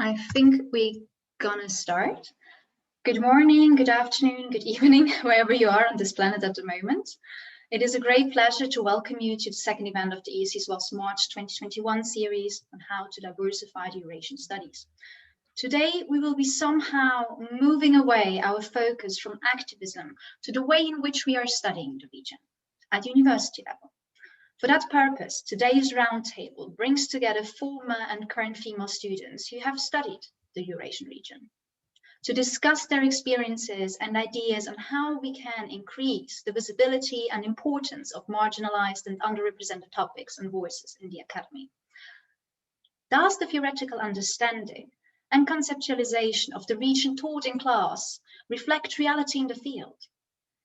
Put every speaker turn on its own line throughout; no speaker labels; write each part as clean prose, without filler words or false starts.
I think we're gonna start. Good morning, good afternoon, good evening, wherever you are on this planet at the moment. It is a great pleasure to welcome you to the second event of the EECES March 2021 series on how to diversify the Eurasian studies. Today, we will be somehow moving away our focus from activism to the way in which we are studying the region at university level. For that purpose, today's roundtable brings together former and current female students who have studied the Eurasian region to discuss their experiences and ideas on how we can increase the visibility and importance of marginalized and underrepresented topics and voices in the academy. Does the theoretical understanding and conceptualization of the region taught in class reflect reality in the field?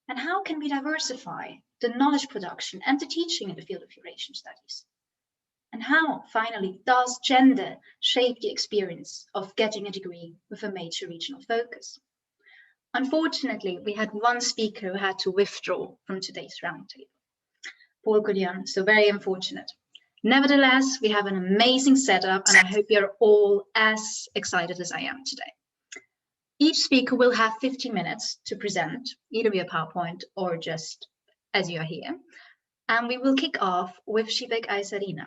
And how can we diversify the knowledge production and the teaching in the field of Eurasian studies? And how, finally, does gender shape the experience of getting a degree with a major regional focus? Unfortunately, we had one speaker who had to withdraw from today's roundtable, Paul Goudian, so very unfortunate. Nevertheless, we have an amazing setup and I hope you're all as excited as I am today. Each speaker will have 15 minutes to present, either via PowerPoint or just as you are here. And we will kick off with Shibek Aizarina.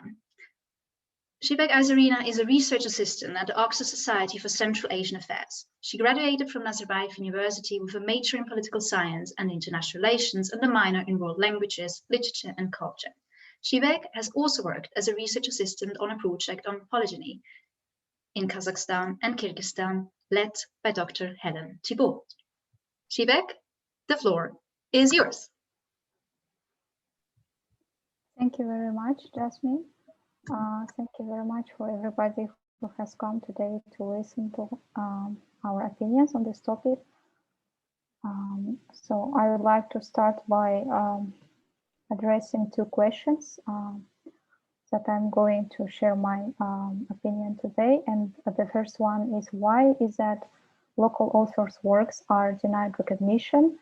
Shibek Aizarina is a research assistant at the Oxford Society for Central Asian Affairs. She graduated from Nazarbayev University with a major in political science and international relations and a minor in world languages, literature and culture. Shibek has also worked as a research assistant on a project on polygyny in Kazakhstan and Kyrgyzstan, led by Dr. Helen Thibault. Shibek, the floor is yours.
Thank you very much, Jasmine. Thank you very much for everybody who has come today to listen to our opinions on this topic. So I would like to start by addressing two questions that I'm going to share my opinion today. And the first one is, why is that local authors' works are denied recognition?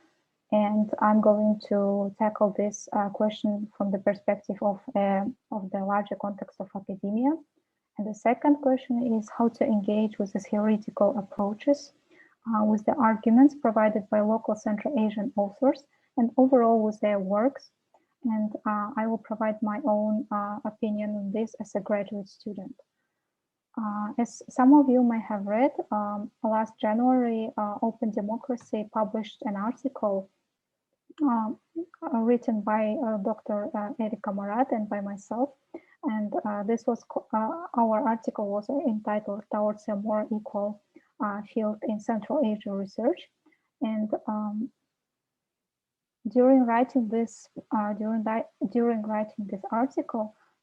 And I'm going to tackle this question from the perspective of the larger context of academia. And the second question is how to engage with the theoretical approaches, with the arguments provided by local Central Asian authors, and overall with their works. And I will provide my own opinion on this as a graduate student. As some of you may have read, last January, Open Democracy published an article written by Dr. Erika Marat and by myself. And this was our article was entitled "Towards a More Equal Field in Central Asia Research." And during writing this article,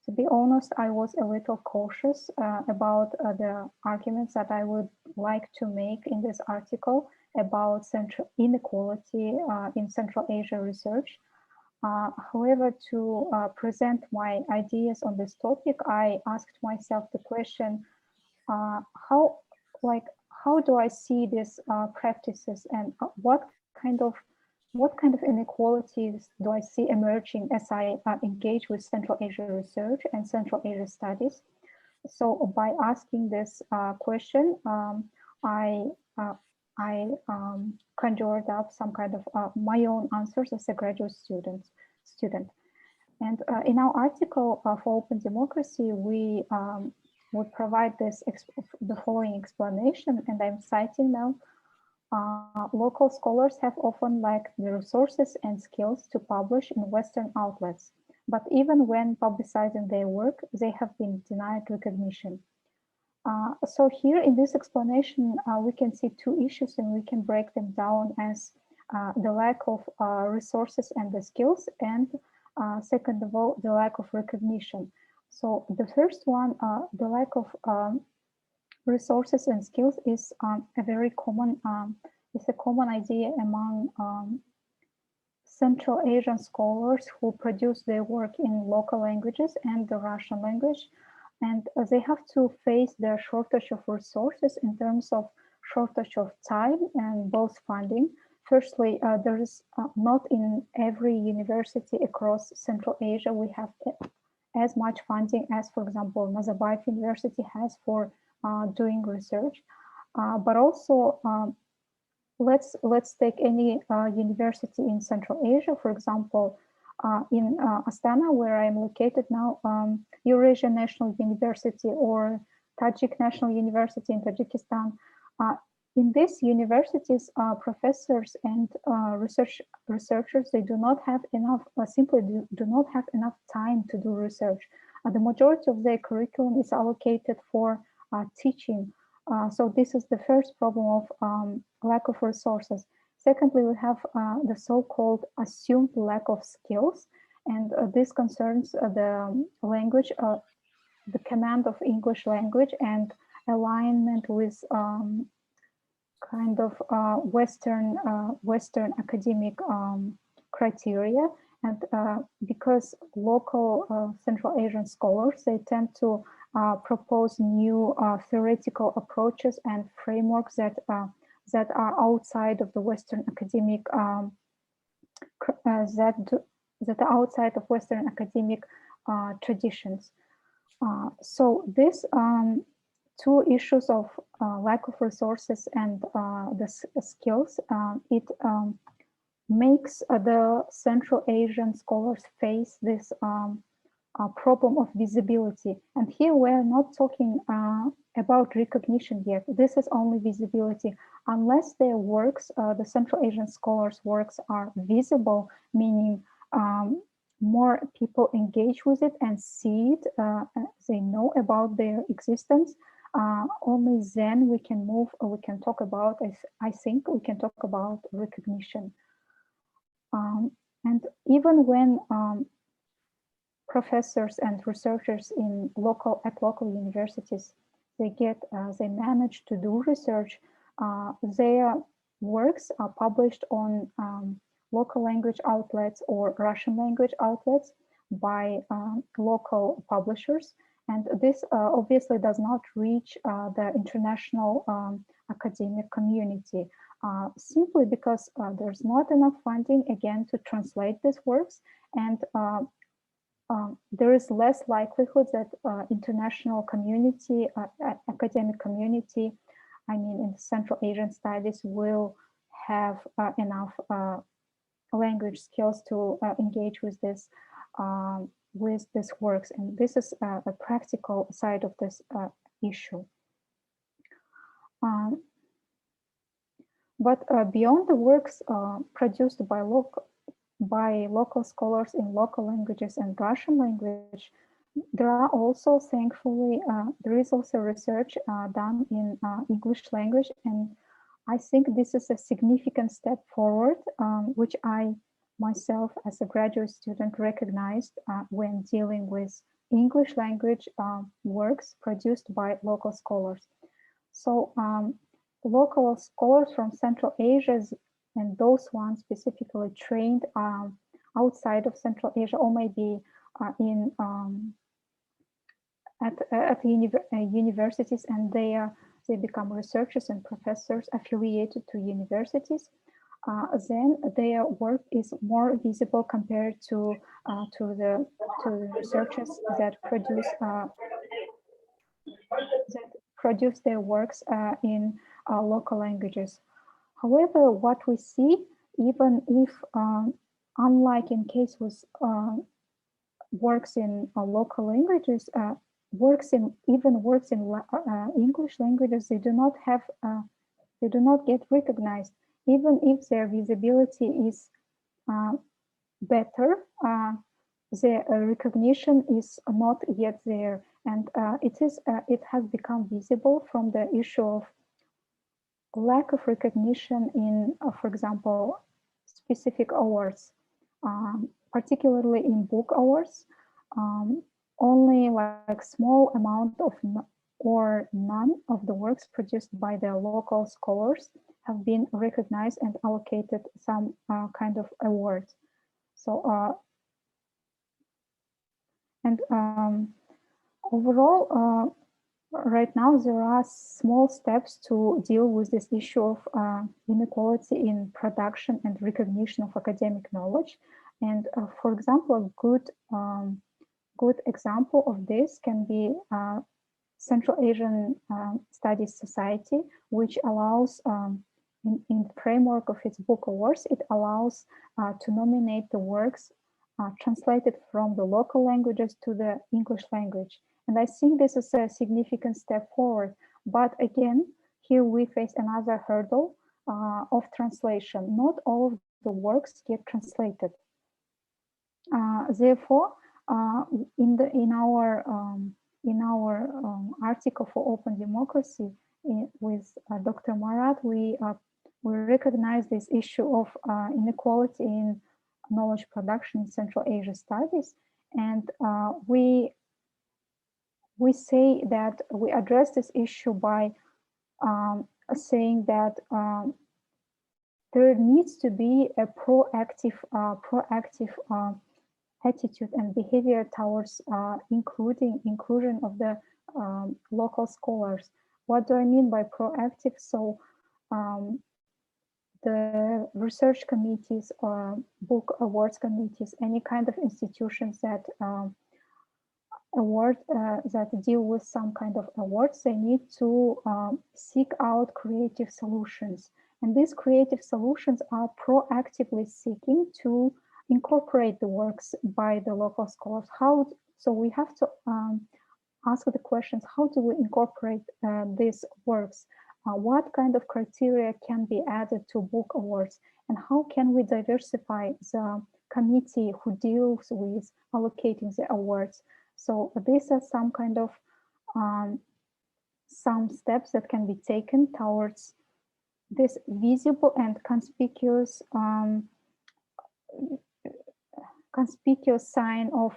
to be honest, I was a little cautious about the arguments that I would like to make in this article about central inequality in Central Asia research. However, to present my ideas on this topic, I asked myself the question: how do I see these practices, and what kind of inequalities do I see emerging as I engage with Central Asia research and Central Asia studies? So by asking this question, I conjured up some kind of my own answers as a graduate student. And in our article for Open Democracy, we would provide the following explanation, and I'm citing now. Local scholars have often lacked the resources and skills to publish in Western outlets, but even when publicizing their work, they have been denied recognition. So here in this explanation, we can see two issues, and we can break them down as the lack of resources and the skills, and second of all, the lack of recognition. So the first one, the lack of resources and skills is a very common, it's a common idea among Central Asian scholars who produce their work in local languages and the Russian language. And they have to face their shortage of resources in terms of shortage of time and both funding. Firstly, there is not in every university across Central Asia we have as much funding as, for example, Nazarbayev University has for doing research. But also, let's take any university in Central Asia, for example, in Astana, where I'm located now, Eurasian National University or Tajik National University in Tajikistan. In these universities, professors and researchers, they do not have enough, simply do not have enough time to do research. The majority of their curriculum is allocated for teaching. So this is the first problem of lack of resources. Secondly, we have the so-called assumed lack of skills, and this concerns the language, the command of English language and alignment with kind of Western academic criteria. And because local Central Asian scholars, they tend to propose new theoretical approaches and frameworks that are outside of the Western academic that are outside of Western academic traditions. So this two issues of lack of resources and the skills, it makes the Central Asian scholars face this problem of visibility. And here we're not talking about recognition yet. This is only visibility. Unless their works, the Central Asian scholars' works are visible, meaning more people engage with it and see it, they know about their existence, only then we can move, or we can talk about, I think we can talk about recognition. And even when professors and researchers at local universities, they manage to do research, their works are published on local language outlets or Russian language outlets by local publishers. And this obviously does not reach the international academic community, simply because there's not enough funding, again, to translate these works. And there is less likelihood that international community, academic community, I mean, in Central Asian studies, will have enough language skills to engage with this works. And this is a practical side of this issue. But beyond the works produced by local scholars in local languages and Russian language, there are also, thankfully, there is also research done in English language. And I think this is a significant step forward, which I myself as a graduate student recognized when dealing with English language works produced by local scholars. So local scholars from Central Asia, and those ones specifically trained outside of Central Asia, or maybe in at universities, and they become researchers and professors affiliated to universities. Then their work is more visible compared to the researchers that produce their works in local languages. However, what we see, even if unlike in case with works in local languages, works in English languages, they do not get recognized, even if their visibility is better. Their recognition is not yet there, and it has become visible from the issue of lack of recognition in, for example, specific awards, particularly in book awards. Only like small amount of or none of the works produced by the local scholars have been recognized and allocated some kind of award. So, and overall, right now there are small steps to deal with this issue of inequality in production and recognition of academic knowledge. And for example, a good example of this can be Central Asian Studies Society, which allows, in the framework of its book awards, it allows to nominate the works translated from the local languages to the English language. And I think this is a significant step forward. But again, here we face another hurdle of translation. Not all of the works get translated. Therefore, in our article for open democracy with Dr. Marat, we recognize this issue of inequality in knowledge production in Central Asia studies, and we say that we address this issue by saying that there needs to be a proactive attitude and behavior towards inclusion of the local scholars. What do I mean by proactive? So the research committees or book awards committees, any kind of institutions that that deal with some kind of awards, they need to seek out creative solutions. And these creative solutions are proactively seeking to incorporate the works by the local scholars. So we have to ask the questions, how do we incorporate these works? What kind of criteria can be added to book awards? And how can we diversify the committee who deals with allocating the awards? So these are some kind of some steps that can be taken towards this visible and conspicuous sign of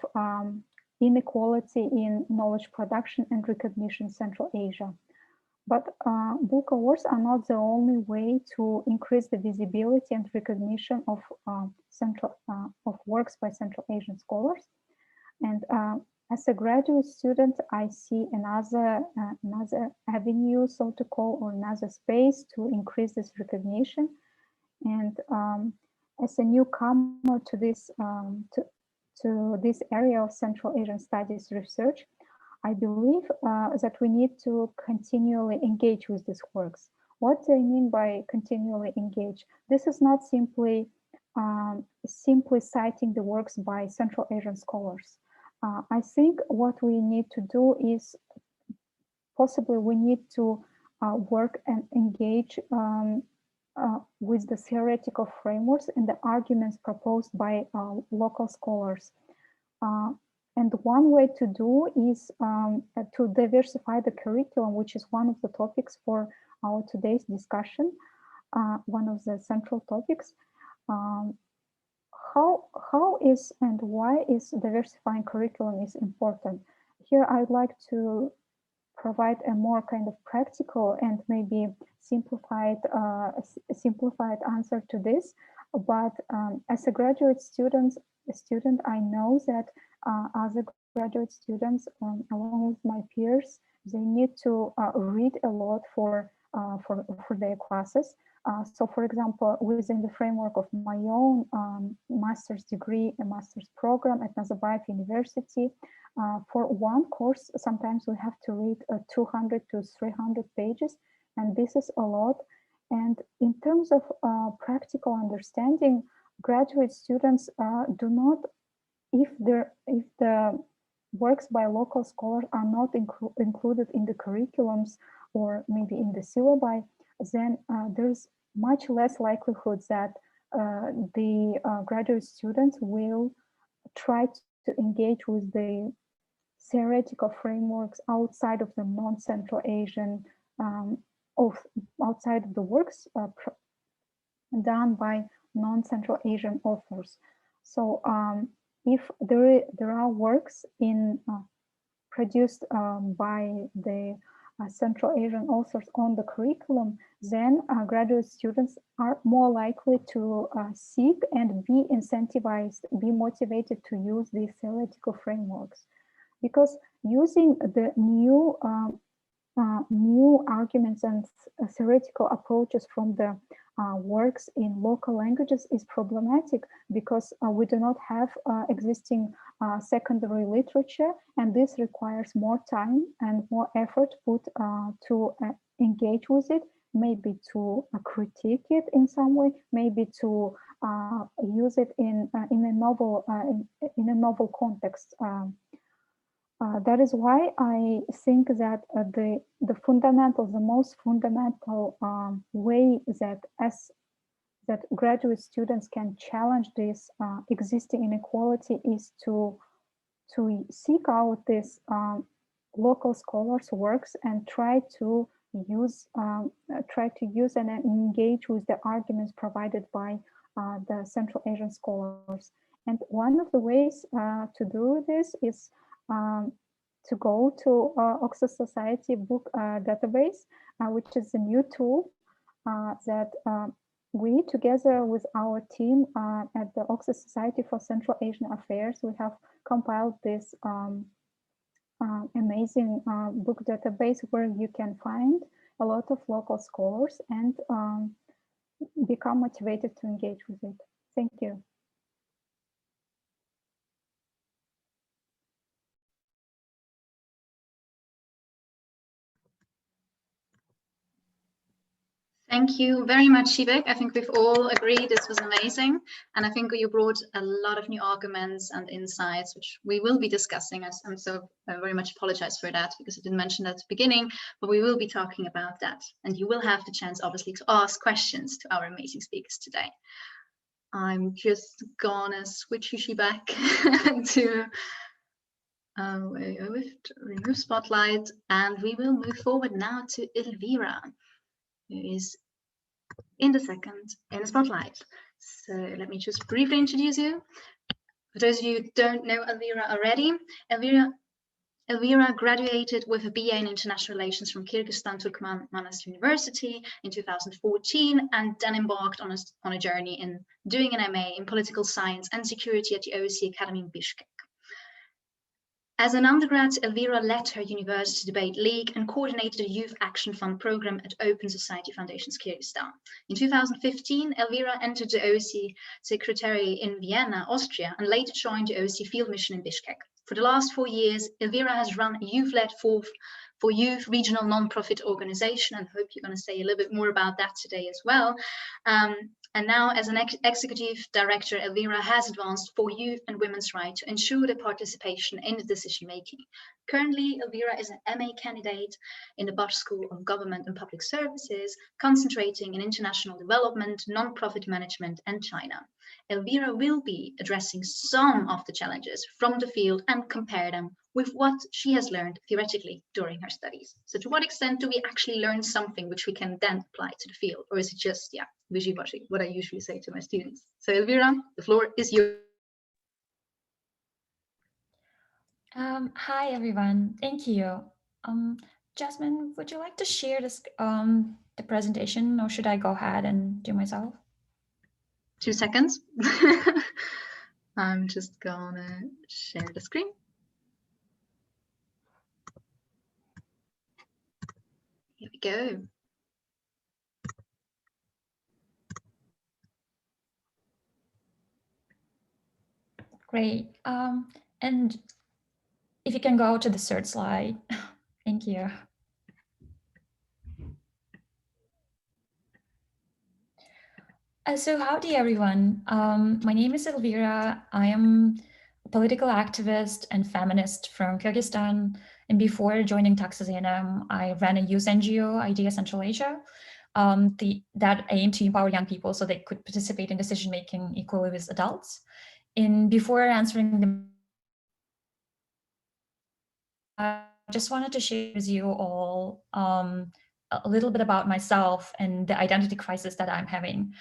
inequality in knowledge production and recognition in Central Asia. But book awards are not the only way to increase the visibility and recognition of works by Central Asian scholars. And as a graduate student, I see another avenue, so to call, or another space to increase this recognition. And as a newcomer to this area of Central Asian Studies research, I believe that we need to continually engage with these works. What do I mean by continually engage? This is not simply citing the works by Central Asian scholars. I think what we need to do is possibly we need to work and engage with the theoretical frameworks and the arguments proposed by local scholars. And one way to do is to diversify the curriculum, which is one of the topics for our today's discussion, one of the central topics. How is and why is diversifying curriculum is important? Here I'd like to provide a more kind of practical and maybe simplified answer to this. But as a graduate student, I know that other graduate students, along with my peers, they need to read a lot for their classes. So, for example, within the framework of my own master's degree, a master's program at Nazarbayev University, for one course, sometimes we have to read 200 to 300 pages, and this is a lot. And in terms of practical understanding, graduate students do not, if the works by local scholars are not included in the curriculums or maybe in the syllabi, then there's much less likelihood that the graduate students will try to engage with the theoretical frameworks outside of the non-Central Asian, outside of the works done by non-Central Asian authors. So if there are works produced by the Central Asian authors on the curriculum, then graduate students are more likely to seek and be incentivized, be motivated to use these theoretical frameworks. Because using the new arguments and theoretical approaches from the works in local languages is problematic because we do not have existing secondary literature, and this requires more time and more effort put to engage with it, maybe to critique it in some way, maybe to use it in a novel context. That is why I think that the most fundamental way that graduate students can challenge this existing inequality is to seek out this local scholars' works and try to use and engage with the arguments provided by the Central Asian scholars. And one of the ways to do this is to go to Oxford Society book database, which is a new tool that we, together with our team at the Oxford Society for Central Asian Affairs, we have compiled this amazing book database where you can find a lot of local scholars and become motivated to engage with it. Thank you.
Thank you very much, Shivek. I think we've all agreed this was amazing. And I think you brought a lot of new arguments and insights, which we will be discussing. I'm so very much apologize for that because I didn't mention that at the beginning, but we will be talking about that. And you will have the chance, obviously, to ask questions to our amazing speakers today. I'm just gonna switch you back to remove spotlight, and we will move forward now to Elvira, who is in the spotlight. So let me just briefly introduce you. For those of you who don't know Elvira already, Elvira graduated with a BA in International Relations from Kyrgyzstan Turkmenistan University in 2014, and then embarked on a journey in doing an MA in Political Science and Security at the OSCE Academy in Bishkek. As an undergrad, Elvira led her university debate league and coordinated a Youth Action Fund program at Open Society Foundations Kyrgyzstan. In 2015, Elvira entered the OSCE Secretary in Vienna, Austria, and later joined the OSCE Field Mission in Bishkek. For the last 4 years, Elvira has run a youth-led for youth regional non-profit organization, and I hope you're going to say a little bit more about that today as well. And now, as an executive director, Elvira has advanced for youth and women's rights to ensure their participation in the decision-making. Currently, Elvira is an MA candidate in the Bosch School of Government and Public Services, concentrating in international development, non-profit management, and China. Elvira will be addressing some of the challenges from the field and compare them with what she has learned theoretically during her studies. So to what extent do we actually learn something which we can then apply to the field? Or is it just, wishy-washy, what I usually say to my students? So Elvira, the floor is yours.
Hi, everyone. Thank you. Jasmine, would you like to share this, the presentation, or should I go ahead and do myself?
2 seconds. I'm just gonna share the screen. Here we go.
Great. And if you can go to the third slide. Thank you. So howdy, everyone. My name is Elvira. I am a political activist and feminist from Kyrgyzstan. And before joining Texas A&M, I ran a youth NGO, Idea Central Asia, that aimed to empower young people so they could participate in decision-making equally with adults. And before answering the I just wanted to share with you all a little bit about myself and the identity crisis that I'm having.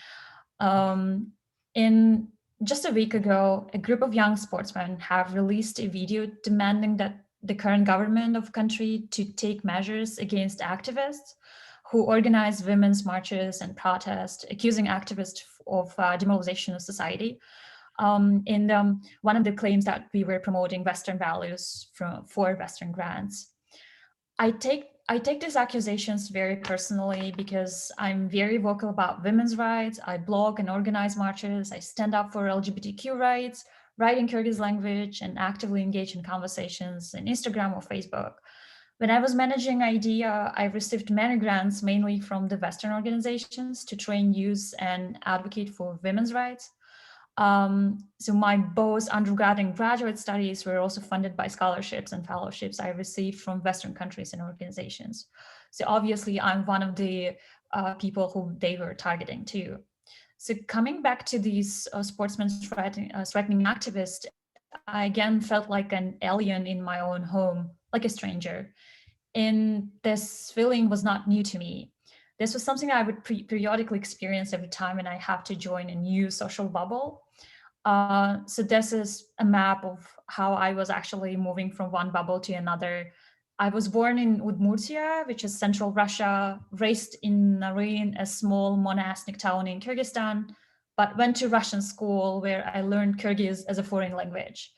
In just a week ago, a group of young sportsmen have released a video demanding that the current government of the country to take measures against activists who organize women's marches and protests, accusing activists of demoralization of society. One of the claims that we were promoting Western values for Western grants. I I take these accusations very personally because I'm very vocal about women's rights. I blog and organize marches. I stand up for LGBTQ rights, write in Kyrgyz language, and actively engage in conversations on Instagram or Facebook. When I was managing IDEA, I received many grants, mainly from the Western organizations, to train youth and advocate for women's rights. So my both undergrad and graduate studies were also funded by scholarships and fellowships I received from Western countries and organizations. So obviously I'm one of the people who they were targeting too. So coming back to these sportsmen threatening activists, I again felt like an alien in my own home, like a stranger. And this feeling was not new to me. This was something I would periodically experience every time when I have to join a new social bubble. So this is a map of how I was actually moving from one bubble to another. I was born in Udmurtia, which is central Russia, raised in Narin, a small monastic town in Kyrgyzstan, but went to Russian school where I learned Kyrgyz as a foreign language.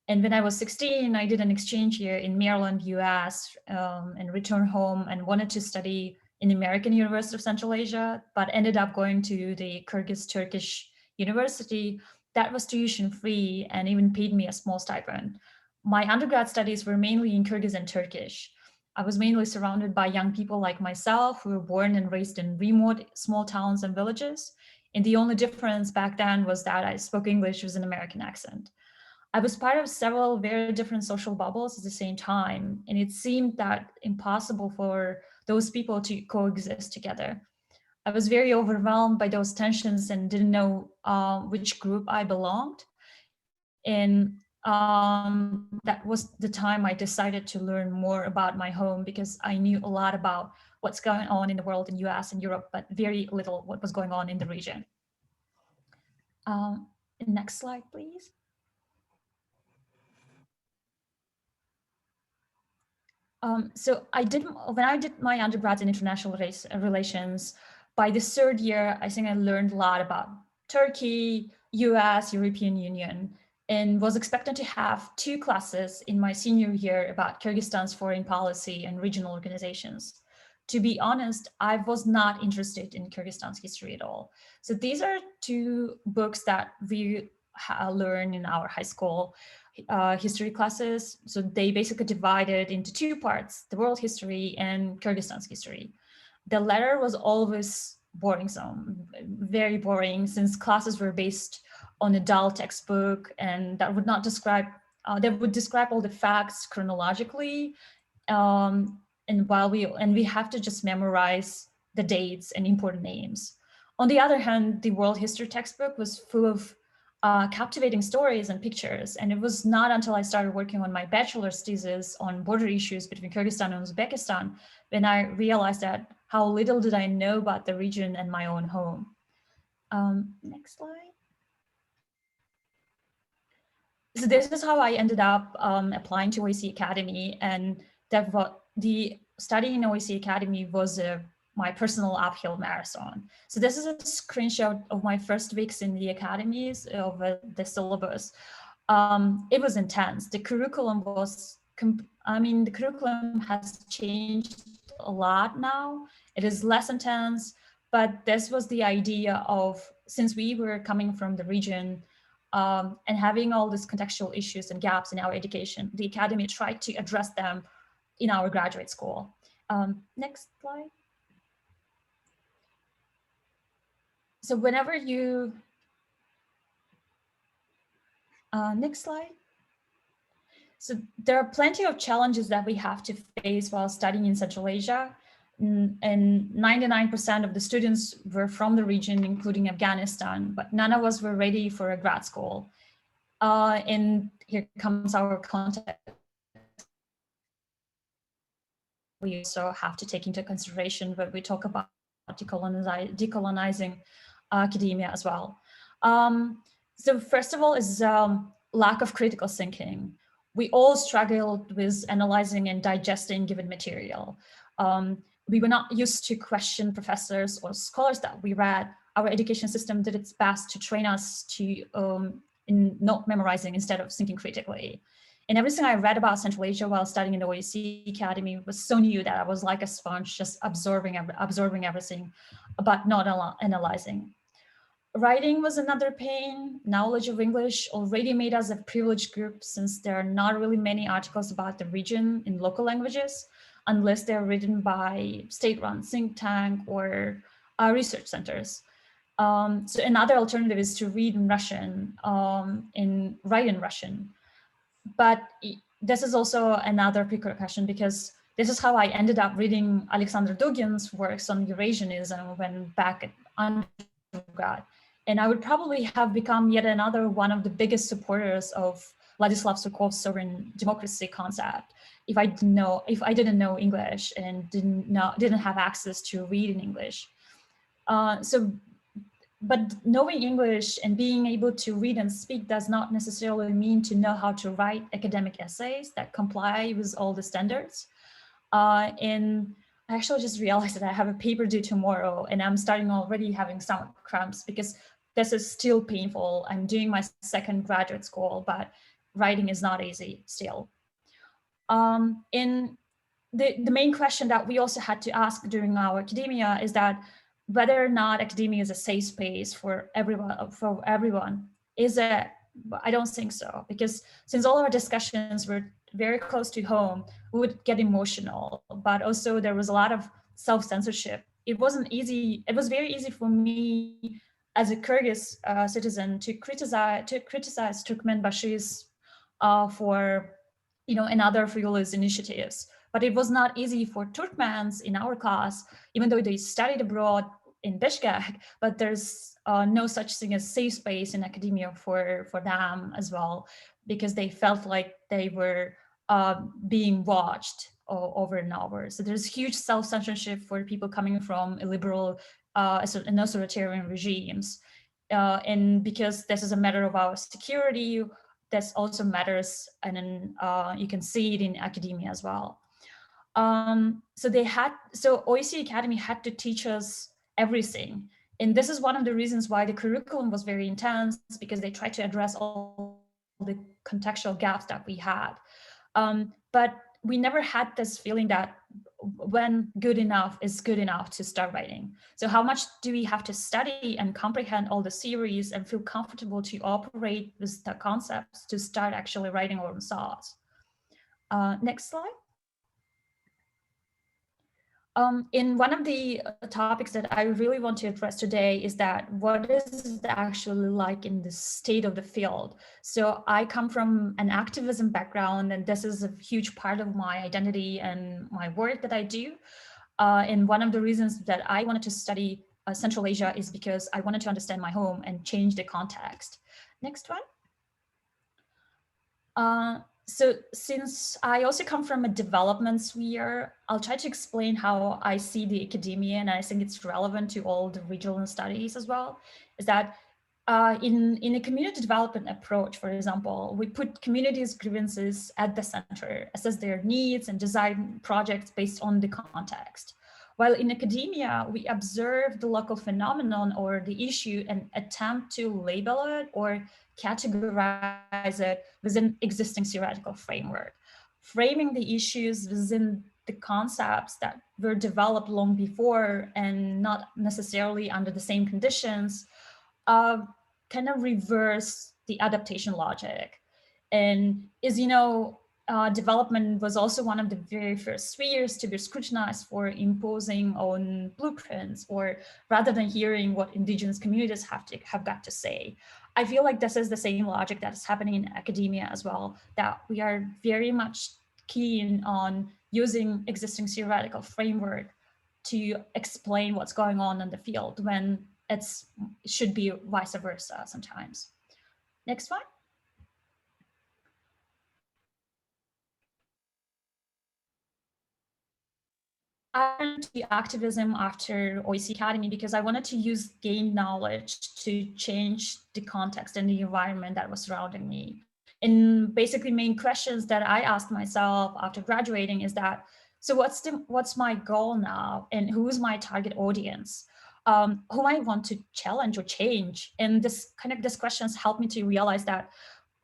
And when I was 16, I did an exchange year in Maryland, US, and returned home and wanted to study in American University of Central Asia, but ended up going to the Kyrgyz Turkish University that was tuition free and even paid me a small stipend. My undergrad studies were mainly in Kyrgyz and Turkish. I was mainly surrounded by young people like myself who were born and raised in remote small towns and villages. And the only difference back then was that I spoke English with an American accent. I was part of several very different social bubbles at the same time, and it seemed that impossible for those people to coexist together. I was very overwhelmed by those tensions and didn't know which group I belonged. And that was the time I decided to learn more about my home, because I knew a lot about what's going on in the world in US and Europe, but very little what was going on in the region. Next slide, please. So when I did my undergrad in international relations, by the third year, I think I learned a lot about Turkey, US, European Union, and was expected to have 2 classes in my senior year about Kyrgyzstan's foreign policy and regional organizations. To be honest, I was not interested in Kyrgyzstan's history at all. So these are 2 books that we learn in our high school history classes. So they basically divided into 2 parts, the world history and Kyrgyzstan's history. The latter was always boring, very boring, since classes were based on a dull textbook and that would not describe, they would describe all the facts chronologically. And we have to just memorize the dates and important names. On the other hand, the world history textbook was full of captivating stories and pictures. And it was not until I started working on my bachelor's thesis on border issues between Kyrgyzstan and Uzbekistan when I realized that how little did I know about the region and my own home. Next slide. So this is how I ended up applying to OEC Academy, and the study in OEC Academy was my personal uphill marathon. So this is a screenshot of my first weeks in the academies of the syllabus. It was intense. The curriculum was, the curriculum has changed a lot now. It is less intense, but this was the idea of, since we were coming from the region and having all these contextual issues and gaps in our education, the academy tried to address them in our graduate school. Next slide. So whenever you, next slide. So there are plenty of challenges that we have to face while studying in Central Asia. And 99% of the students were from the region, including Afghanistan, but none of us were ready for a grad school. And here comes our context. We also have to take into consideration when we talk about decolonizing academia as well. So first of all is lack of critical thinking. We all struggled with analyzing and digesting given material. We were not used to question professors or scholars that we read. Our education system did its best to train us to in not memorizing instead of thinking critically. And everything I read about Central Asia while studying in the OEC Academy was so new that I was like a sponge, just absorbing everything, but not analyzing. Writing was another pain. Knowledge of English already made us a privileged group, since there are not really many articles about the region in local languages, unless they're written by state-run think tank or research centers. So another alternative is to read in Russian and write in Russian. But this is also another question, because this is how I ended up reading Alexander Dugin's works on Eurasianism when back at undergrad. And I would probably have become yet another one of the biggest supporters of Ladislav Surkov's sovereign democracy concept if I didn't know English and didn't have access to read in English. But knowing English and being able to read and speak does not necessarily mean to know how to write academic essays that comply with all the standards. And I actually just realized that I have a paper due tomorrow, and I'm starting already having stomach cramps because this is still painful. I'm doing my second graduate school, but writing is not easy still. And the main question that we also had to ask during our academia is that whether or not academia is a safe space for everyone. Is it? I don't think so, because since all our discussions were very close to home, we would get emotional, but also there was a lot of self-censorship. It wasn't easy. It was very easy for me as a Kyrgyz citizen to criticize Turkmenbashis for, and other frivolous initiatives. But it was not easy for Turkmens in our class, even though they studied abroad in Bishkek, but there's no such thing as safe space in academia for them as well, because they felt like they were being watched over and over. So there's huge self-censorship for people coming from illiberal and authoritarian regimes. And because this is a matter of our security, this also matters, and then you can see it in academia as well. So OEC Academy had to teach us everything. And this is one of the reasons why the curriculum was very intense, because they tried to address all the contextual gaps that we had. But we never had this feeling that when good enough is good enough to start writing. So how much do we have to study and comprehend all the theories and feel comfortable to operate with the concepts to start actually writing our own thoughts? Next slide. In one of the topics that I really want to address today is that what is it actually like in the state of the field? So I come from an activism background, and this is a huge part of my identity and my work that I do. And one of the reasons that I wanted to study Central Asia is because I wanted to understand my home and change the context. Next one. So since I also come from a development sphere, I'll try to explain how I see the academia, and I think it's relevant to all the regional studies as well, is that in a community development approach, for example, we put communities' grievances at the center, assess their needs, and design projects based on the context. While in academia, we observe the local phenomenon or the issue and attempt to label it or categorize it within existing theoretical framework, framing the issues within the concepts that were developed long before and not necessarily under the same conditions, kind of reverse the adaptation logic. And as you know, development was also one of the very first spheres to be scrutinized for imposing on blueprints, or rather than hearing what indigenous communities have got to say. I feel like this is the same logic that is happening in academia as well, that we are very much keen on using existing theoretical framework to explain what's going on in the field, when it should be vice versa sometimes. Next one. I went to activism after OEC Academy because I wanted to use gained knowledge to change the context and the environment that was surrounding me. And basically main questions that I asked myself after graduating is that, so what's my goal now, and who's my target audience? Who I want to challenge or change? And this questions helped me to realize that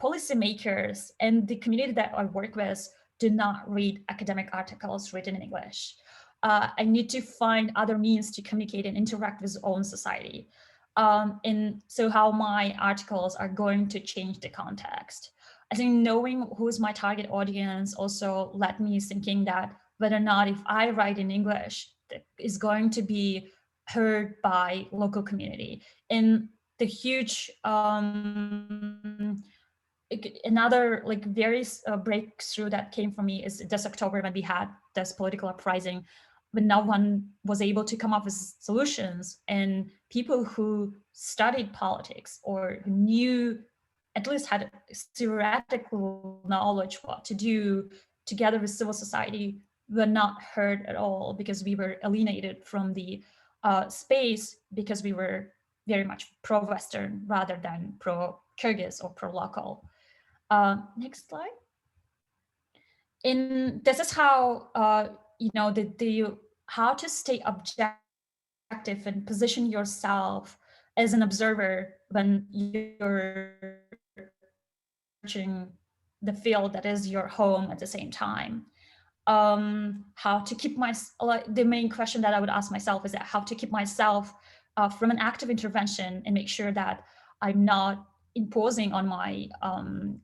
policymakers and the community that I work with do not read academic articles written in English. I need to find other means to communicate and interact with own society. And so how my articles are going to change the context. I think knowing who is my target audience also led me thinking that whether or not if I write in English is going to be heard by local community. And the huge another like very breakthrough that came from me is this October when we had this political uprising, when no one was able to come up with solutions, and people who studied politics or knew, at least had theoretical knowledge what to do together with civil society, were not heard at all because we were alienated from the space because we were very much pro-Western rather than pro-Kyrgyz or pro-local. Next slide. And this is how, you know, how to stay objective and position yourself as an observer when you're searching the field that is your home at the same time. How to keep the main question that I would ask myself is that how to keep myself from an active intervention and make sure that I'm not imposing on my on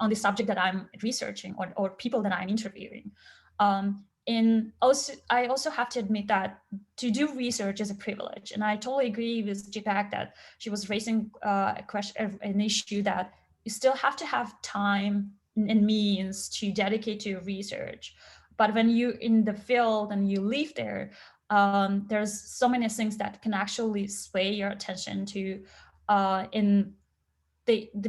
the subject that I'm researching or people that I'm interviewing. And also, I also have to admit that to do research is a privilege. And I totally agree with JPEG that she was raising an issue that you still have to have time and means to dedicate to your research. But when you're in the field and you live there, there's so many things that can actually sway your attention to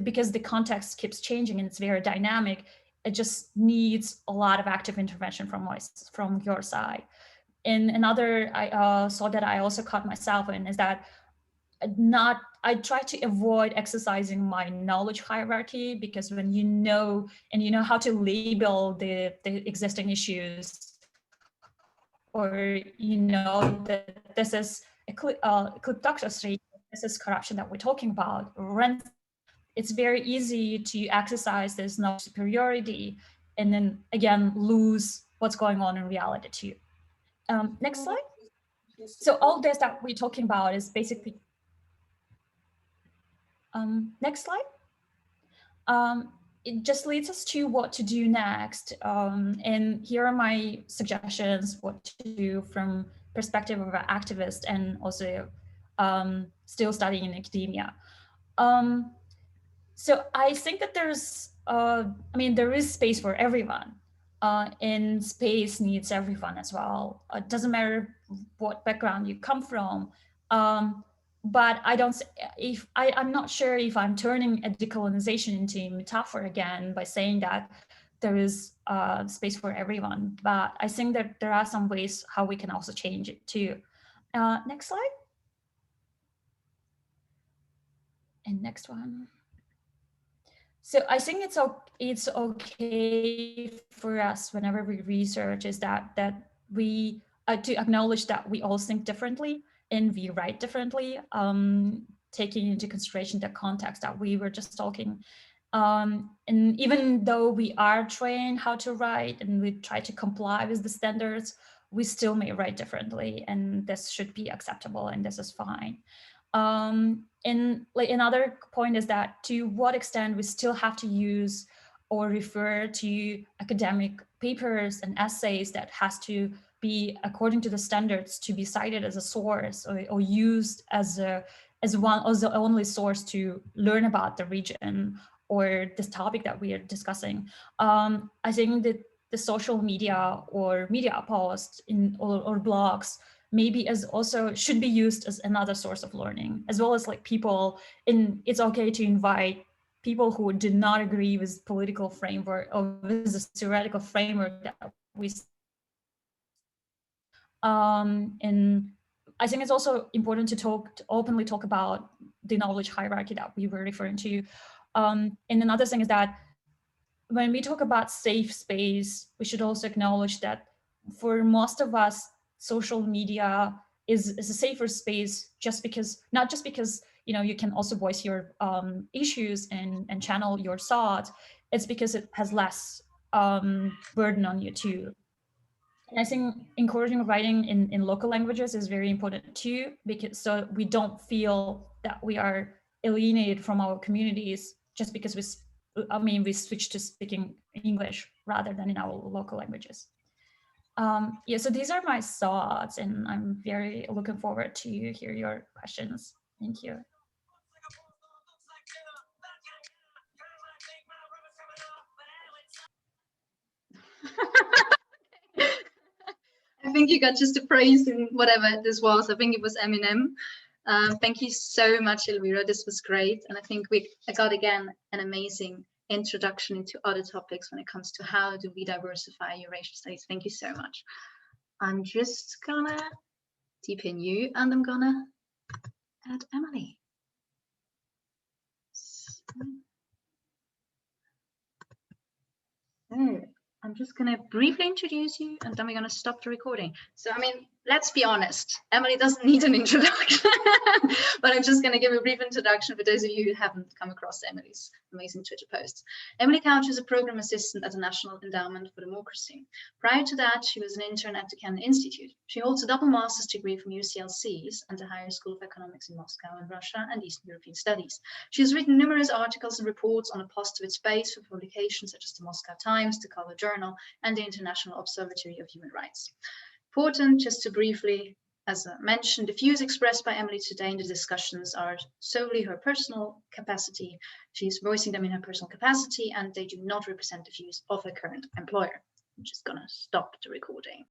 because the context keeps changing and it's very dynamic. It just needs a lot of active intervention from your side. And another I saw that I also caught myself in is that I try to avoid exercising my knowledge hierarchy, because when you know and you know how to label the existing issues, or you know that this is a kleptocracy, this is corruption that we're talking about, it's very easy to exercise this knowledge superiority and then again lose what's going on in reality too. Next slide. So all this that we're talking about is basically next slide. It just leads us to what to do next. And here are my suggestions, what to do from perspective of an activist and also still studying in academia. So I think that there's, there is space for everyone, and space needs everyone as well. It doesn't matter what background you come from. But I'm not sure if I'm turning a decolonization into a metaphor again by saying that there is space for everyone. But I think that there are some ways how we can also change it too. Next slide. And next one. So I think it's okay for us whenever we research is that we to acknowledge that we all think differently and we write differently, taking into consideration the context that we were just talking. And even though we are trained how to write and we try to comply with the standards, we still may write differently, and this should be acceptable and this is fine. And like another point is that to what extent we still have to use or refer to academic papers and essays that has to be according to the standards to be cited as a source or used as the only source to learn about the region or this topic that we are discussing. I think that the social media or media posts or blogs maybe as also should be used as another source of learning, as well as like people it's okay to invite people who do not agree with political framework or with the theoretical framework that we and I think it's also important to openly talk about the knowledge hierarchy that we were referring to. And another thing is that when we talk about safe space, we should also acknowledge that for most of us, social media is a safer space not just because you can also voice your issues and channel your thoughts, it's because it has less burden on you too. And I think encouraging writing in local languages is very important too, because so we don't feel that we are alienated from our communities just because we switch to speaking English rather than in our local languages. Yeah, so these are my thoughts, and I'm very looking forward to hear your questions. Thank you.
I think you got just a praise in whatever this was. I think it was Eminem. Thank you so much, Elvira. This was great. And I think I got, again, an amazing introduction into other topics when it comes to how do we diversify Eurasian studies. Thank you so much. I'm just gonna deepen you, and I'm gonna add Emily. So I'm just going to briefly introduce you, and then we're going to stop the recording. So, I mean, let's be honest, Emily doesn't need an introduction, but I'm just going to give a brief introduction for those of you who haven't come across Emily's amazing Twitter posts. Emily Couch is a program assistant at the National Endowment for Democracy. Prior to that, she was an intern at the Kennan Institute. She holds a double master's degree from EECES and the Higher School of Economics in Moscow in Russia and Eastern European Studies. She has written numerous articles and reports on a post-COVID space for publications such as the Moscow Times, the Cover Journal, and the International Observatory of Human Rights. Important, just to briefly, as mentioned, the views expressed by Emily today in the discussions are solely her personal capacity. She's voicing them in her personal capacity, and they do not represent the views of her current employer. I'm just gonna stop the recording.